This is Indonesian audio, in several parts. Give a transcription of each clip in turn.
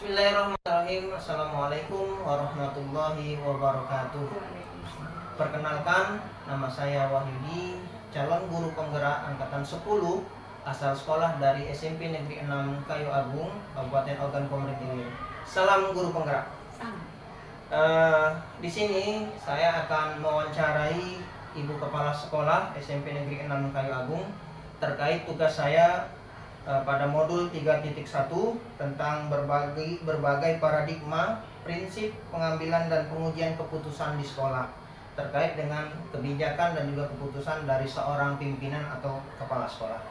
Bismillahirrahmanirrahim. Assalamualaikum warahmatullahi wabarakatuh. Perkenalkan, nama saya Wahyudi, calon guru penggerak angkatan 10, asal sekolah dari SMP Negeri 6 Kayu Agung, Kabupaten Ogan Komering Ilir. Salam guru penggerak. Di sini saya akan mewawancarai Ibu Kepala Sekolah SMP Negeri 6 Kayu Agung terkait tugas saya pada modul 3.1 tentang berbagai paradigma, prinsip pengambilan dan pengujian keputusan di sekolah terkait dengan kebijakan dan juga keputusan dari seorang pimpinan atau kepala sekolah.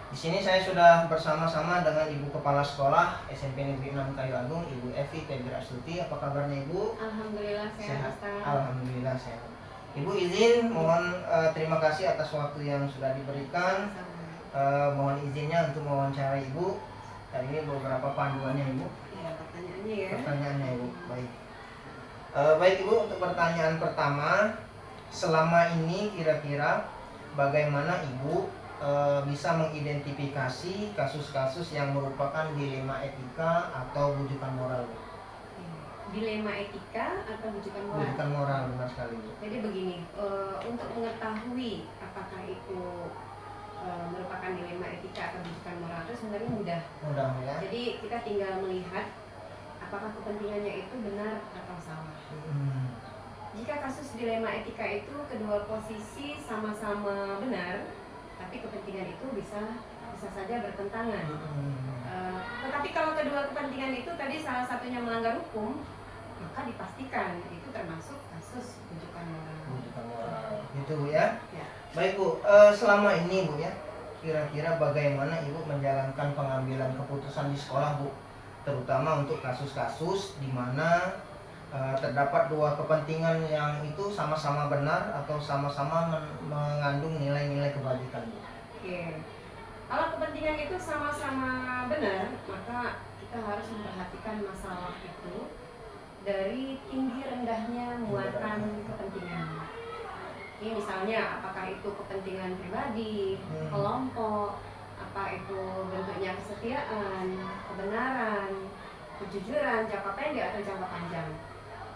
Di sini saya sudah bersama-sama dengan Ibu Kepala Sekolah SMP Negeri 6 Kayu Agung, Ibu Evi Febri Astuti. Apa kabarnya Ibu? Alhamdulillah sehat. Alhamdulillah sehat. Ibu izin mohon terima kasih atas waktu yang sudah diberikan. Mohon izinnya untuk mewawancara Ibu. Dan ini beberapa panduannya Ibu. Ya, pertanyaannya ya. Pertanyaannya Ibu. Baik. Baik Ibu, untuk pertanyaan pertama, selama ini kira-kira bagaimana Ibu bisa mengidentifikasi kasus-kasus yang merupakan dilema etika atau bujukan moral? Dilema etika atau bujukan moral? Bujukan moral, benar sekali Bu. Jadi begini, untuk mengetahui apakah itu merupakan dilema etika atau bujukan moral itu sebenarnya mudah. Mudah ya. Jadi kita tinggal melihat apakah kepentingannya itu benar atau salah. Jika kasus dilema etika itu kedua posisi sama-sama benar, tapi kepentingan itu bisa saja bertentangan. Tetapi kalau kedua kepentingan itu tadi salah satunya melanggar hukum, maka dipastikan itu termasuk kasus bujukan moral. Bujukan moral, gitu Bu ya. Ya. Baik Bu, selama ini Bu ya, kira-kira bagaimana Ibu menjalankan pengambilan keputusan di sekolah Bu, terutama untuk kasus-kasus di mana terdapat dua kepentingan yang itu sama-sama benar atau sama-sama mengandung nilai-nilai kebajikan Bu. Oke. Kalau kepentingan itu sama-sama benar, maka kita harus memperhatikan masalah itu dari tinggi rendahnya muatan kepentingan. Ini misalnya apakah itu kepentingan pribadi, kelompok, apa itu bentuknya kesetiaan, kebenaran, kejujuran, jangka pendek atau jangka panjang.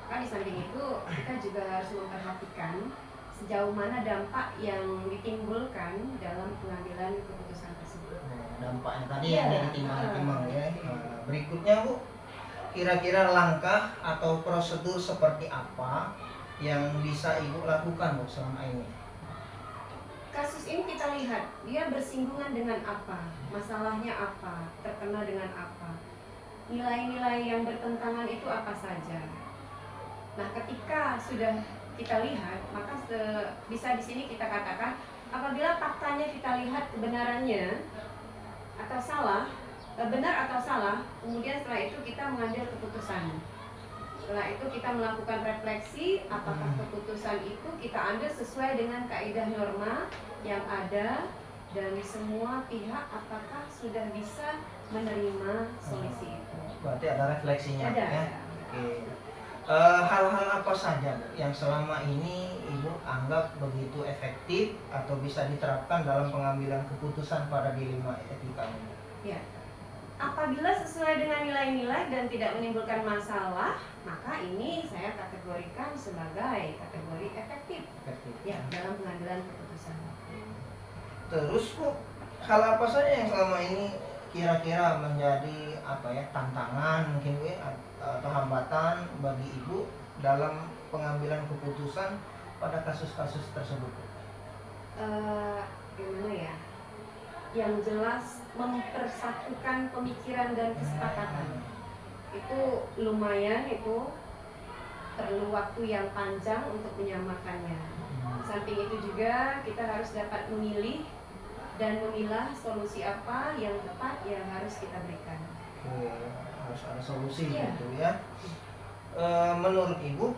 Maka di samping itu kita juga harus memperhatikan sejauh mana dampak yang ditimbulkan dalam pengambilan keputusan tersebut. Dampaknya tadi yang ditimbang-timbang ya. Berikutnya Bu, kira-kira langkah atau prosedur seperti apa yang bisa Ibu lakukan Bu selama ini? Kasus ini kita lihat dia bersinggungan dengan apa, masalahnya apa, terkena dengan apa, nilai-nilai yang bertentangan itu apa saja. Nah, ketika sudah kita lihat, maka bisa di sini kita katakan apabila faktanya kita lihat kebenarannya atau salah, benar atau salah, kemudian setelah itu kita mengambil keputusan. Setelah itu kita melakukan refleksi apakah keputusan itu kita ambil sesuai dengan kaidah norma yang ada dari semua pihak, apakah sudah bisa menerima solusi itu. Berarti ada refleksinya Ada. Ya. Oke. Hal-hal apa saja Bu yang selama ini Ibu anggap begitu efektif atau bisa diterapkan dalam pengambilan keputusan pada dilema etika ini? Ya. Apabila sesuai dengan nilai-nilai dan tidak menimbulkan masalah, maka ini saya kategorikan sebagai kategori efektif. Ya, dalam pengambilan keputusan. Terus Bu, hal apa saja yang selama ini kira-kira menjadi tantangan mungkin Bu atau hambatan bagi Ibu dalam pengambilan keputusan pada kasus-kasus tersebut? Gimana ya? Yang jelas mempersatukan pemikiran dan kesepakatan itu lumayan, itu perlu waktu yang panjang untuk menyamakannya. Samping itu juga kita harus dapat memilih dan memilah solusi apa yang tepat yang harus kita berikan. Oke, harus ada solusi gitu Ya. Menurut Ibu,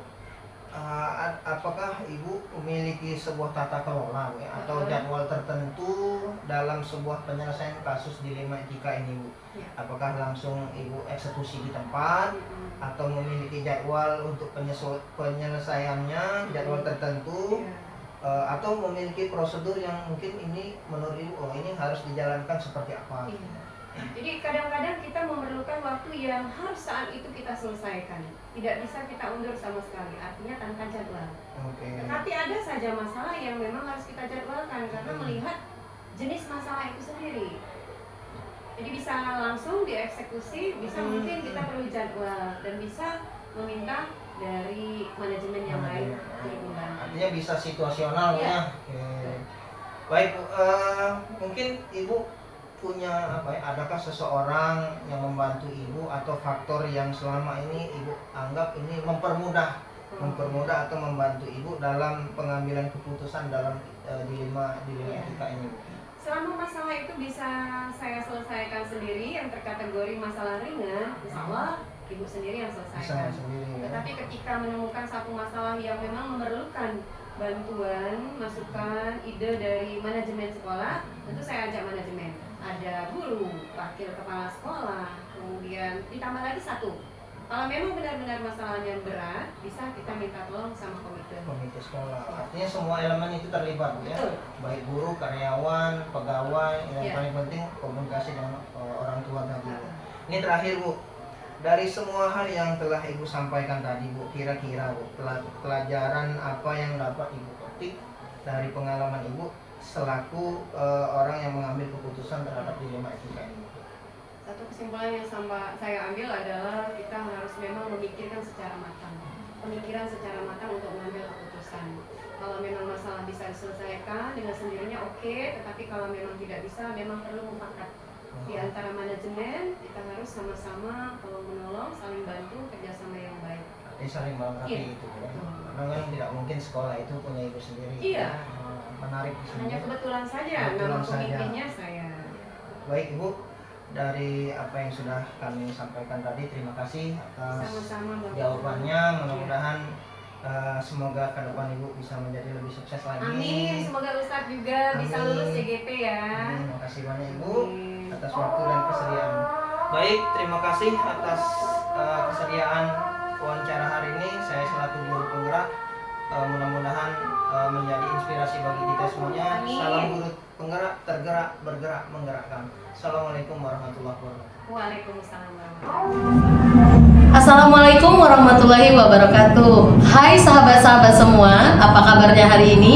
apakah Ibu memiliki sebuah tata kelola ya, atau jadwal tertentu dalam sebuah penyelesaian kasus dilema etika ini Bu? Ya. Apakah langsung Ibu eksekusi di tempat atau memiliki jadwal untuk penyelesaiannya, jadwal tertentu, atau memiliki prosedur yang mungkin ini menurut Ibu ini harus dijalankan seperti apa? Ya. Jadi kadang-kadang kita memerlukan waktu yang harus saat itu kita selesaikan. Tidak bisa kita undur sama sekali, artinya tanpa jadwal. Oke. Tapi ada saja masalah yang memang harus kita jadwalkan karena melihat jenis masalah itu sendiri. Jadi bisa langsung dieksekusi, bisa mungkin kita perlu jadwal dan bisa meminta dari manajemen yang lain untuk membantu. Artinya bisa situasional Iya. ya. Oke. Baik, Bu. Mungkin Ibu punya apa ya? Adakah seseorang yang membantu Ibu atau faktor yang selama ini Ibu anggap ini mempermudah atau membantu Ibu dalam pengambilan keputusan dalam dilema Iya. etika ini, Bu? Selama masalah itu bisa saya selesaikan sendiri yang terkategori masalah ringan, insya Allah ibu sendiri yang Bisa selesaikan. sendiri ya. Tetapi ketika menemukan satu masalah yang memang memerlukan bantuan, masukan, ide dari manajemen sekolah, tentu saya ajak manajemen. Ada guru, wakil kepala sekolah, kemudian ditambah lagi satu. Kalau memang benar-benar masalahnya berat, bisa kita minta tolong sama komite. Komite sekolah. Artinya semua elemen itu terlibat, Bu, ya. Betul. Baik guru, karyawan, pegawai, yang Iya. paling penting komunikasi dengan orang tua tadi, Bu. Ini terakhir, Bu. Dari semua hal yang telah Ibu sampaikan tadi, Bu, kira-kira, Bu, pelajaran apa yang dapat Ibu petik dari pengalaman Ibu selaku orang yang mengambil keputusan terhadap dilema etika ini, Bu? Satu kesimpulan yang saya ambil adalah kita harus memang memikirkan secara matang. Pemikiran secara matang untuk mengambil keputusan. Kalau memang masalah bisa diselesaikan dengan sendirinya oke, tetapi kalau memang tidak bisa, memang perlu mufakat. Di antara manajemen, kita harus sama-sama tolong menolong, saling bantu, kerjasama yang baik. Artinya saling melengkapi Iya. gitu, ya. Karena kan tidak mungkin sekolah itu punya Ibu sendiri. Iya. Menarik di sini. Hanya kebetulan saja, Kebetulan nama saja. pemimpinnya saya. Baik, Ibu, dari apa yang sudah kami sampaikan tadi, terima kasih atas Sama-sama Bapak. jawabannya. Mudah-mudahan semoga ke depan Ibu bisa menjadi lebih sukses lagi. Amin, semoga Ustadz juga bisa Amin. lulus CGP ya. Amin. Terima kasih banyak Ibu Amin. atas waktu dan kesediaan. Baik, terima kasih atas kesediaan wawancara hari ini. Saya selaku guru penggerak mudah-mudahan menjadi inspirasi bagi kita semuanya. Amin. Salam guru penggerak, tergerak, bergerak, menggerakkan. Assalamualaikum warahmatullahi wabarakatuh. Waalaikumsalam warahmatullahi wabarakatuh. Assalamualaikum warahmatullahi wabarakatuh. Hai sahabat-sahabat semua, apa kabarnya hari ini?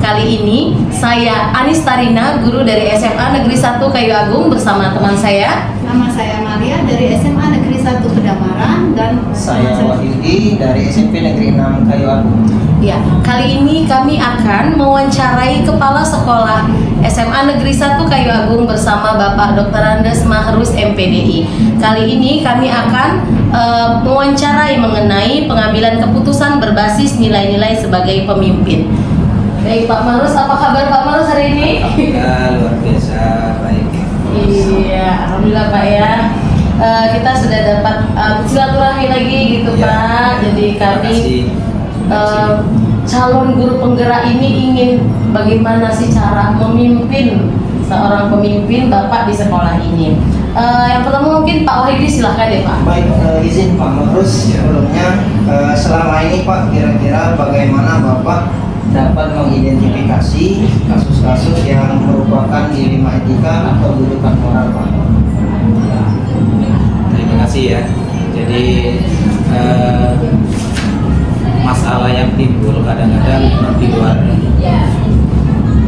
Kali ini saya Anis Tarina, guru dari SMA Negeri 1 Kayu Agung bersama teman saya. Nama saya Maria dari SMA Negeri 1 Pedamaran dan Saya Wahyudi dari SMP Negeri 6 Kayu Agung. Ya, kali ini kami akan mewawancarai Kepala Sekolah SMA Negeri 1 Kayu Agung bersama Bapak Dr. Andes Mahrus MPDI. Kali ini kami akan mewawancarai mengenai pengambilan keputusan berbasis nilai-nilai sebagai pemimpin. Baik Pak Mahrus, apa kabar Pak Mahrus hari ini? Ya, luar biasa baik. Iya, alhamdulillah Pak ya. Kita sudah dapat silaturahmi lagi gitu Ya. Pak. Jadi kami Terima kasih. calon guru penggerak ini ingin bagaimana sih cara memimpin seorang pemimpin Bapak di sekolah ini. Yang pertama mungkin Pak Wahidi silahkan deh Pak. Baik, izin Pak Mahrus sebelumnya, selama ini Pak, kira-kira bagaimana Bapak dapat mengidentifikasi kasus-kasus yang merupakan dilema etika atau dudukan moral, Pak? Terima kasih ya. Jadi masalah yang timbul kadang-kadang di luar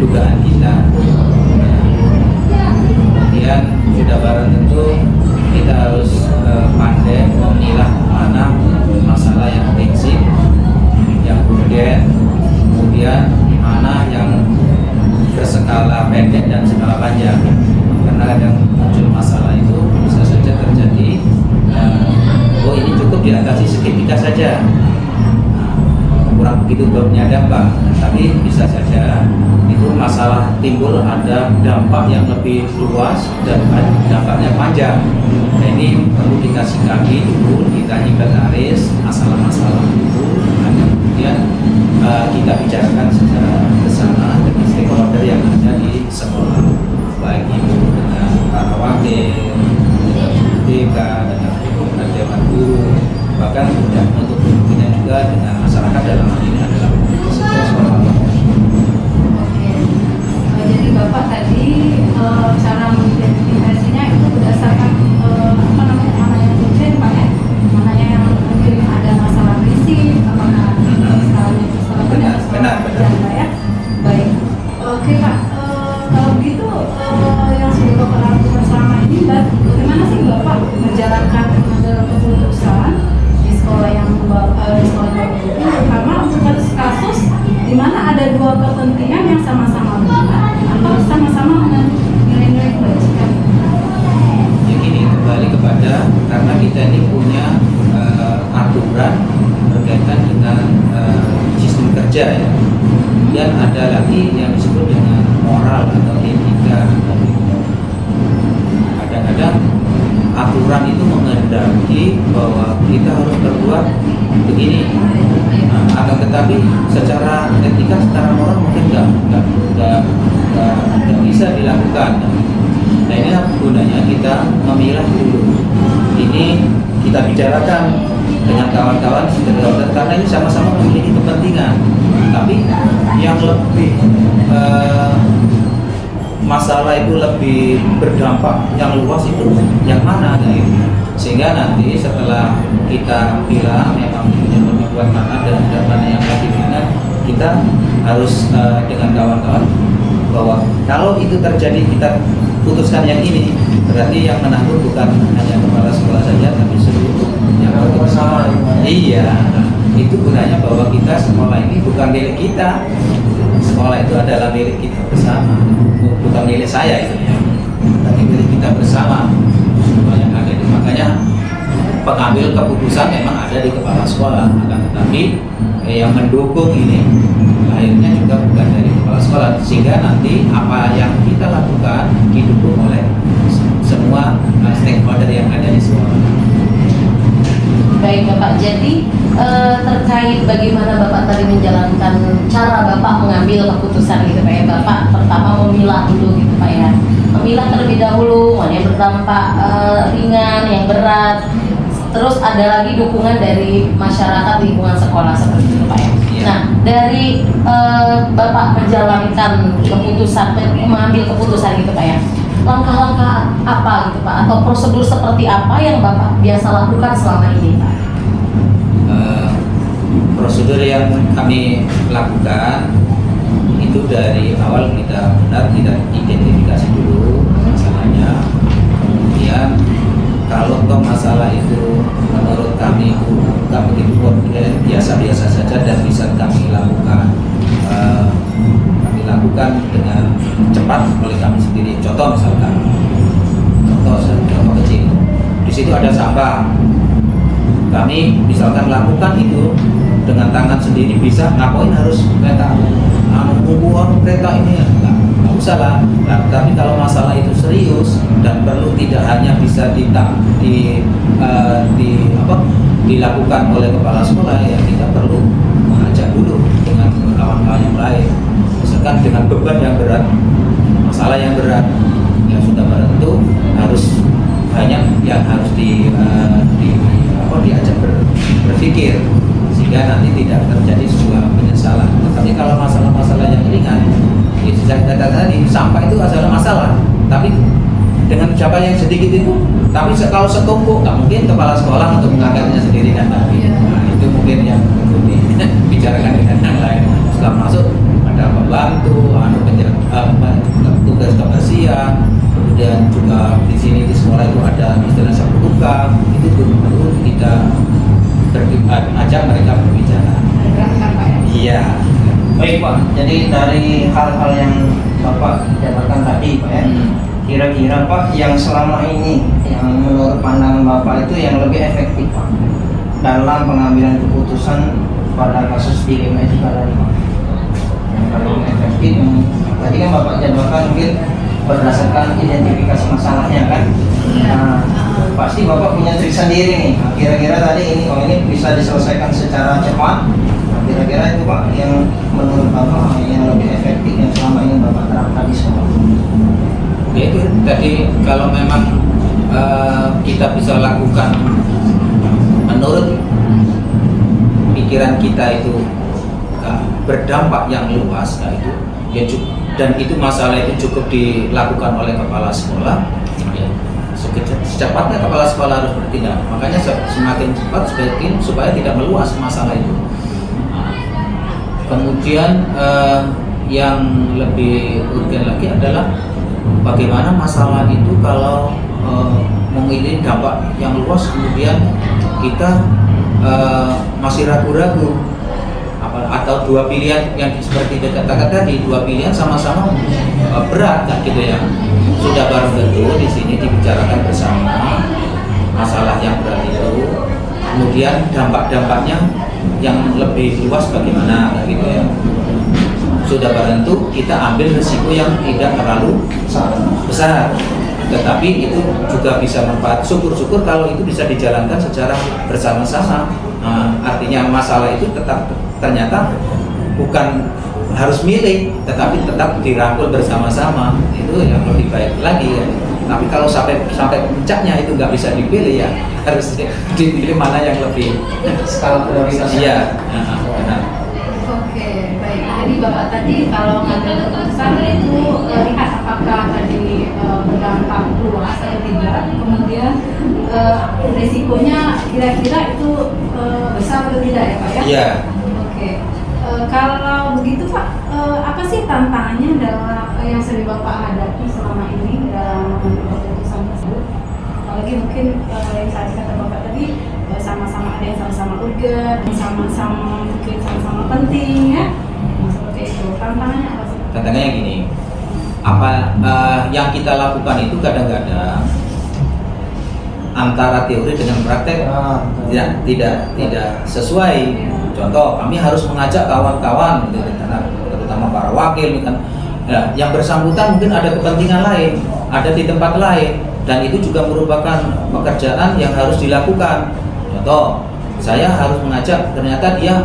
dugaan kita. Kemudian sudah barang tentu kita harus pandai memilah mana masalah yang prinsip, yang urgen, kemudian mana yang berskala pendek dan skala panjang. Karena kadang muncul masalah itu bisa saja terjadi, oh ini cukup diatasi seketika saja, kurang begitu punya dampak, tapi bisa saja itu masalah timbul ada dampak yang lebih luas dan dampaknya panjang. Nah ini perlu kita sikapi dulu, kita inventaris masalah-masalah itu, dan kemudian kita bicarakan secara bersama dengan stakeholder yang ada di sekolah, baik itu dengan para wakil, dengan BK, dengan dewan guru, bahkan untuk kemudian juga dengan masyarakat dalam hal ini adalah sekolah. Oke. Jadi Bapak tadi cara mengidentifikasinya itu berdasarkan di mana ada dua kepentingan yang sama-sama benar atau sama-sama mengandung nilai-nilai kebajikan. Ya gini, kembali kepada karena kita ini punya aturan berkaitan dengan sistem kerja ya. Kemudian ada lagi yang disebut dengan moral atau etika. Kadang-kadang aturan itu menghendaki bahwa kita harus berbuat begini. Akan tetapi secara etika, secara moral mungkin nggak bisa dilakukan. Nah ini gunanya kita memilah dulu. Ini kita bicarakan dengan kawan-kawan stakeholder karena ini sama-sama memiliki kepentingan. Tapi yang lebih masalah itu lebih berdampak yang luas itu yang mana gitu. Sehingga nanti setelah kita bilang memang yang lebih kuat mana dan mana yang lebih ringan, kita harus dengan kawan-kawan bahwa kalau itu terjadi kita putuskan yang ini, berarti yang menanggung bukan hanya kepala sekolah saja tapi seluruh yang bersama. Iya, itu gunanya bahwa kita sekolah ini bukan milik kita. Sekolah itu adalah milik kita bersama, bukan milik saya itu ya, tapi milik kita bersama. Yang ada itu makanya pengambil keputusan memang ada di kepala sekolah, akan tetapi yang mendukung ini akhirnya juga bukan dari kepala sekolah, sehingga nanti apa yang kita lakukan didukung oleh semua stakeholder yang ada di sekolah. Baik Bapak, jadi terkait bagaimana Bapak tadi menjalankan cara Bapak mengambil keputusan gitu Pak ya. Bapak pertama memilah dulu gitu Pak ya, memilah terlebih dahulu mana yang berdampak ringan, yang berat, terus ada lagi dukungan dari masyarakat lingkungan sekolah seperti itu Pak ya. Nah dari Bapak menjalankan keputusan, mengambil keputusan gitu Pak ya, langkah-langkah apa gitu Pak, atau prosedur seperti apa yang Bapak biasa lakukan selama ini Pak? Prosedur yang kami lakukan itu dari awal kita benar tidak identifikasi dulu masalahnya, kemudian kalau toh masalah itu menurut kami itu nggak begitu biasa-biasa saja dan bisa kami lakukan dengan cepat oleh kami sendiri. Contoh misalkan, contoh kecil, di situ ada sampah, kami misalkan lakukan itu dengan tangan sendiri bisa, ngapain harus kereta kereta ini nggak usah lah. Nah, tapi kalau masalah itu serius dan perlu tidak hanya bisa dilakukan oleh kepala sekolah, ya kita perlu mengajak dulu dengan kawan-kawan yang lain. Misalkan dengan beban yang berat, masalah yang berat, yang sudah menentu harus banyak yang harus diajak berpikir sehingga nanti tidak terjadi sebuah penyesalan. Tapi kalau masalah-masalah yang ringan, itu saya katakan tadi, sampah itu adalah masalah. Tapi dengan ucapan yang sedikit itu, tapi kalau setumpuk, tak mungkin kepala sekolah untuk mengangkatnya sendiri kan? Nah, itu mungkin yang perlu dibicarakan dengan yang lain. Setelah masuk ada pembantu, tugas kebersihan, kemudian juga di sini di sekolah itu ada istilah sapu tukang, itu perlu kita ajak mereka berbicara. Iya. Baik Pak, jadi dari hal-hal yang Bapak jabarkan tadi Pak ya, kira-kira Pak yang selama ini yang menurut pandangan Bapak itu yang lebih efektif Pak dalam pengambilan keputusan pada kasus dilema etika tadi Pak, yang paling efektif tadi kan Bapak jabarkan mungkin berdasarkan identifikasi masalahnya kan. Nah, pasti Bapak punya trik sendiri nih. Kira-kira tadi ini bisa diselesaikan secara cepat. Kira-kira itu Pak yang menurut Bapak yang lebih efektif yang selama ini Bapak terapkan di sekolah. Ya itu tadi kalau memang kita bisa lakukan menurut pikiran kita itu berdampak yang luas, nah itu ya dan itu masalah itu cukup dilakukan oleh kepala sekolah, ya, secepatnya kepala sekolah harus bertindak. Makanya semakin cepat supaya tidak meluas masalah itu. Kemudian yang lebih urgen lagi adalah bagaimana masalah itu kalau memiliki dampak yang luas, kemudian kita masih ragu-ragu atau dua pilihan yang seperti dikatakan tadi, dua pilihan sama-sama berat kan gitu ya. Sudah barang tentu di sini dibicarakan bersama masalah yang berat itu, kemudian dampak-dampaknya yang lebih luas bagaimana kan gitu ya. Sudah barang tentu kita ambil risiko yang tidak terlalu besar, tetapi itu juga bisa manfaat. Syukur-syukur kalau itu bisa dijalankan secara bersama-sama. Artinya masalah itu tetap ternyata bukan harus milih, tetapi tetap dirangkul bersama-sama. Itu yang lebih baik lagi ya. Tapi kalau sampai puncaknya itu nggak bisa dipilih ya, harus dipilih mana yang lebih skala prioritasnya. Iya, benar. Oke, baik. Jadi Bapak tadi kalau ngambil keputusan itu lihat apakah tadi berdampak luas atau tidak, kemudian risikonya kira-kira itu besar atau tidak ya Pak ya? Iya. Oke. Kalau begitu Pak, apa sih tantangannya dalam yang sering Bapak hadapi selama ini dalam mengambil keputusan tersebut? Apalagi mungkin yang tadi kata Bapak tadi sama-sama ada yang sama-sama urgen, sama-sama mungkin sama-sama penting ya. Nah, seperti itu. Tantangannya apa sih? Tantangannya gini, apa yang kita lakukan itu kadang-kadang antara teori dengan praktek tidak sesuai. Contoh, kami harus mengajak kawan-kawan, gitu, terutama para wakil, kan, ya, yang bersangkutan mungkin ada kepentingan lain, ada di tempat lain, dan itu juga merupakan pekerjaan yang harus dilakukan. Contoh, saya harus mengajak, ternyata dia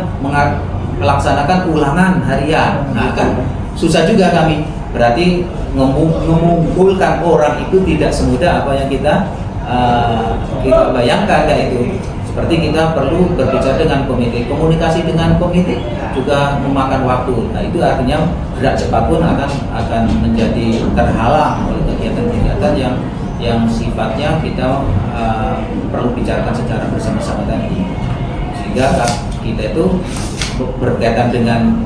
melaksanakan ulangan harian, nah kan susah juga kami. Berarti mengumpulkan orang itu tidak semudah apa yang kita bayangkan kayak itu. Seperti kita perlu berbicara dengan komite, komunikasi dengan komite juga memakan waktu. Nah itu artinya gerak cepat pun akan menjadi terhalang oleh kegiatan-kegiatan yang sifatnya kita perlu bicarakan secara bersama-sama tadi. Sehingga kita itu berkaitan dengan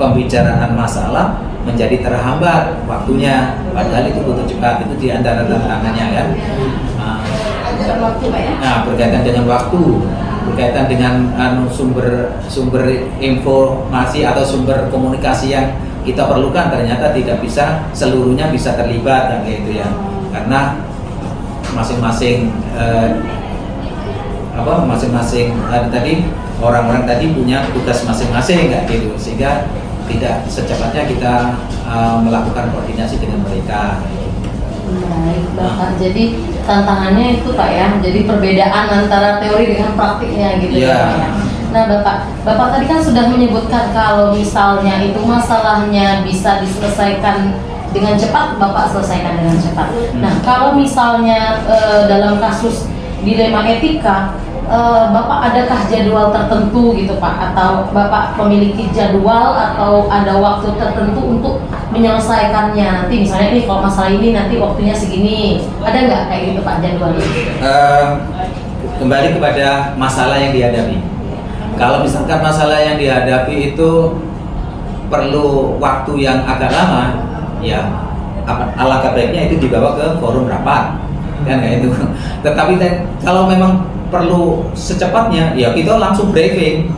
pembicaraan masalah menjadi terhambat waktunya, padahal itu butuh cepat. Itu di antara tantangannya kan. Waktu Pak ya? Nah, berkaitan dengan waktu, berkaitan dengan sumber informasi atau sumber komunikasi yang kita perlukan, ternyata tidak bisa seluruhnya bisa terlibat kan gitu ya. Karena masing-masing tadi orang-orang tadi punya tugas masing-masing kayak gitu, sehingga tidak secepatnya kita melakukan koordinasi dengan mereka. Baik Bapak, jadi tantangannya itu Pak ya, jadi perbedaan antara teori dengan praktiknya gitu ya Pak ya. Nah Bapak tadi kan sudah menyebutkan kalau misalnya itu masalahnya bisa diselesaikan dengan cepat, Bapak selesaikan dengan cepat. Nah kalau misalnya dalam kasus dilema etika, Bapak adakah jadwal tertentu gitu Pak, atau Bapak memiliki jadwal atau ada waktu tertentu untuk menyelesaikannya? Nanti misalnya ini kalau masalah ini nanti waktunya segini, ada nggak kayak gitu Pak jadwalnya? Kembali kepada masalah yang dihadapi. Kalau misalkan masalah yang dihadapi itu perlu waktu yang agak lama, ya alangkah baiknya itu dibawa ke forum rapat kan kayak itu. Tetapi kalau memang perlu secepatnya, ya kita langsung briefing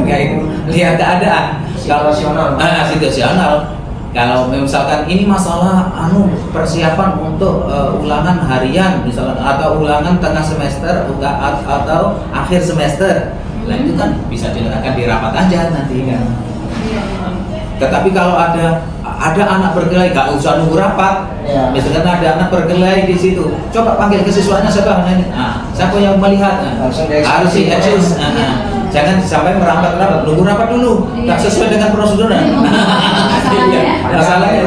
kayak itu, lihat keadaan. Situasional. Kalau misalkan ini masalah persiapan untuk ulangan harian misalkan, atau ulangan tengah semester atau akhir semester, nah itu kan bisa dilakukan di rapat aja nanti kan. Tetapi kalau ada anak berkelahi, gak usah nunggu rapat. Ya. Misalkan ada anak berkelahi di situ, coba panggil ke siswanya siapa? Nah, siapa yang melihat? Harus dieksis. Jangan sampai merambat, nunggu rapat dulu, tak sesuai dengan prosedur. Masalahnya.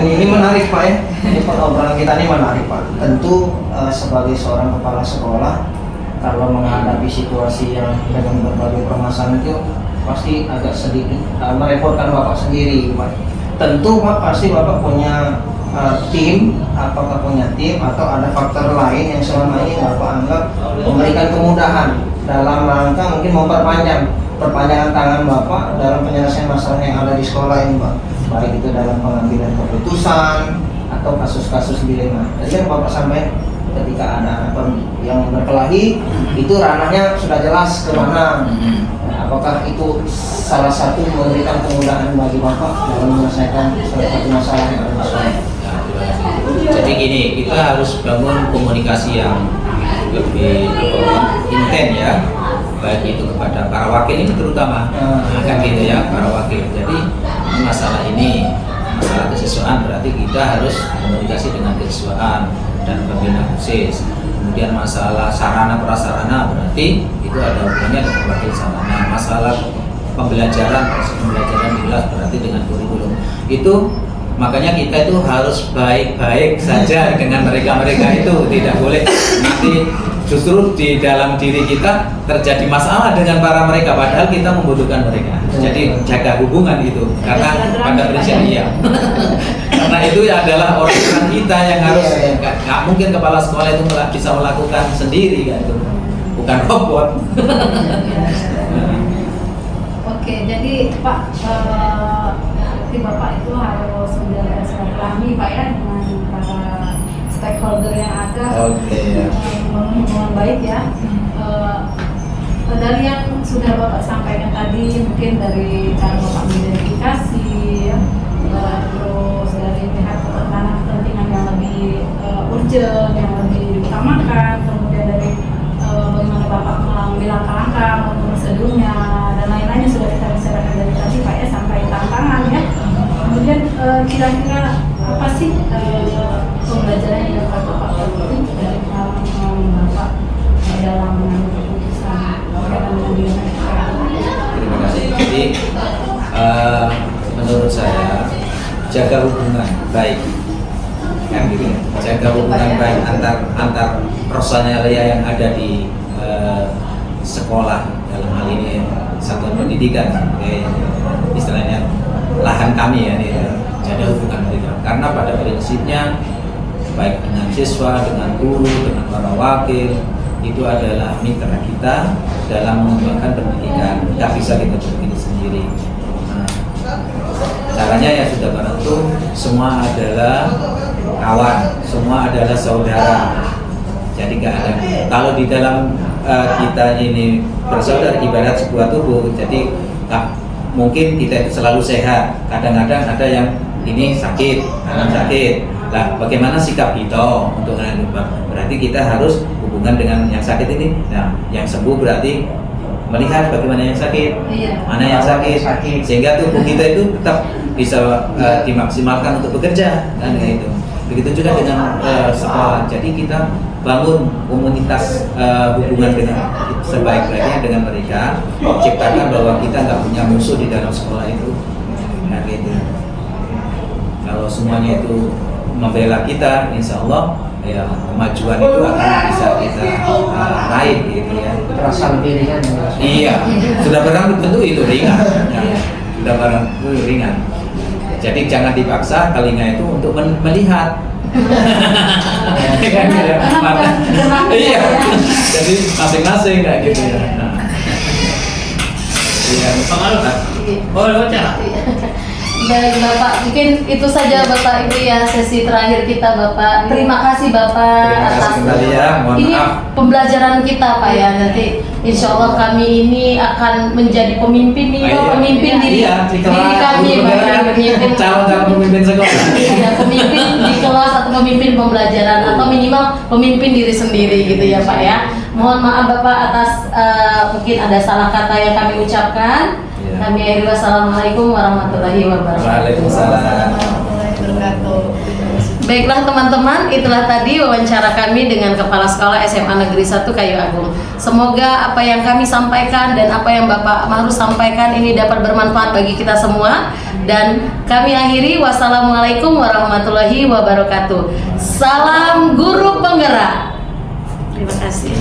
Ini menarik Pak ya. Ini obrolan kita ini menarik Pak. Tentu sebagai seorang kepala sekolah, kalau menghadapi situasi yang dengan berbagai permasalahan itu pasti agak sedikit merepotkan Bapak sendiri Pak. Tentu Pak pasti Bapak punya tim, apakah punya tim atau ada faktor lain yang selama ini Bapak anggap memberikan kemudahan dalam rangka mungkin perpanjangan tangan Bapak dalam penyelesaian masalah yang ada di sekolah ini Pak, baik itu dalam pengambilan keputusan atau kasus-kasus dilema. Jadi yang Bapak sampaikan ketika ada anak yang berkelahi itu ranahnya sudah jelas kemana. Apakah itu salah satu memberikan kemudahan bagi Bapak dalam menyelesaikan salah satu masalah yang ada di sekolah? Jadi gini, kita harus bangun komunikasi yang lebih intens ya, baik itu kepada para wakil ini terutama, kan gitu ya, para wakil. Jadi masalah ini, masalah kesiswaan berarti kita harus komunikasi dengan kesiswaan dan pembina khusus. Kemudian masalah sarana prasarana berarti itu ada hubungannya dengan wakil sarana. Masalah pembelajaran, proses pembelajaran jelas berarti dengan kurikulum. Itu makanya kita itu harus baik-baik saja dengan mereka-mereka itu, tidak boleh nanti justru di dalam diri kita terjadi masalah dengan para mereka padahal kita membutuhkan mereka. Jadi jaga hubungan itu karena pada prinsipnya iya. Karena itu adalah orang kita yang harus, nggak mungkin kepala sekolah itu bisa melakukan sendiri kan, itu bukan robot. Oke, jadi Pak, berarti Bapak itu harus menjaga silaturahmi Pak ya dengan para stakeholder yang ada, membangun hubungan baik ya. Dari yang sudah Bapak sampaikan tadi, mungkin dari cara Bapak mengidentifikasi ya, terus dari pihak kepentingan yang lebih urgent, yang lebih diutamakan, kemudian dari bagaimana Bapak mengambil langkah-langkah, prosedurnya dan lain-lainnya sudah kita bicarakan dari tadi Pak ya, sampai tantangan ya. Kemudian kira-kira apa sih pembelajaran yang dapat Bapak dapetin dari pengalaman Bapak dalam mengambil keputusan dalam mengambil Terima kasih. Jadi menurut saya jaga hubungan baik, kan gitu ya. Jaga hubungan baik antar personalia yang ada di sekolah, dalam hal ini satuan pendidikan, istilahnya lahan kami ya, jaga hubungan mereka. Karena pada prinsipnya baik dengan siswa, dengan guru, dengan para wakil itu adalah mitra kita dalam mengembangkan pendidikan. Tidak bisa kita berdiri sendiri. Nah, caranya ya sudah barang itu semua adalah kawan, semua adalah saudara. Jadi nggak ada. Kalau di dalam kita ini bersaudara ibarat sebuah tubuh. Jadi mungkin kita itu selalu sehat. Kadang-kadang ada yang ini sakit, kanan sakit. Nah, bagaimana sikap kita untuk berarti kita harus hubungan dengan yang sakit ini. Nah, yang sembuh berarti melihat bagaimana yang sakit, mana yang sakit, sehingga tubuh kita itu tetap bisa dimaksimalkan untuk bekerja, kan gitu. Begitu juga dengan sekolah. Jadi kita bangun komunitas hubungan dengan sebaik-baiknya dengan mereka, ciptakan bahwa kita nggak punya musuh di dalam sekolah itu, nah gitu. Kalau semuanya itu membela kita, insya Allah ya kemajuan itu akan bisa kita raih gitu ya. Terasa lebih ringan. Iya, sudah barang tentu itu ringan. Ya, sudah barang itu ringan. Jadi jangan dipaksa telinga itu untuk melihat. Iya, jadi masing-masing kayak gitu ya. Iya, pengaruh kan? Oh, baca. Baik Bapak, mungkin itu saja Bapak Ibu ya sesi terakhir kita Bapak. Terima kasih Bapak Terima kasih atas kembali ya, mohon ini maaf. pembelajaran kita Pak ya. Nanti insya Allah kami ini akan menjadi pemimpin nih, pemimpin diri kami Pak ya, pemimpin calon pemimpin sekolah. ya, pemimpin di kelas atau pemimpin pembelajaran atau minimal pemimpin diri sendiri gitu ya Pak ya. Mohon maaf Bapak atas mungkin ada salah kata yang kami ucapkan. Kami akhiri wassalamualaikum warahmatullahi wabarakatuh. Waalaikumsalam. Baiklah teman-teman, itulah tadi wawancara kami dengan Kepala Sekolah SMA Negeri 1 Kayu Agung. Semoga apa yang kami sampaikan dan apa yang Bapak Mahrus sampaikan ini dapat bermanfaat bagi kita semua. Dan kami akhiri wassalamualaikum warahmatullahi wabarakatuh. Salam guru penggerak. Terima kasih.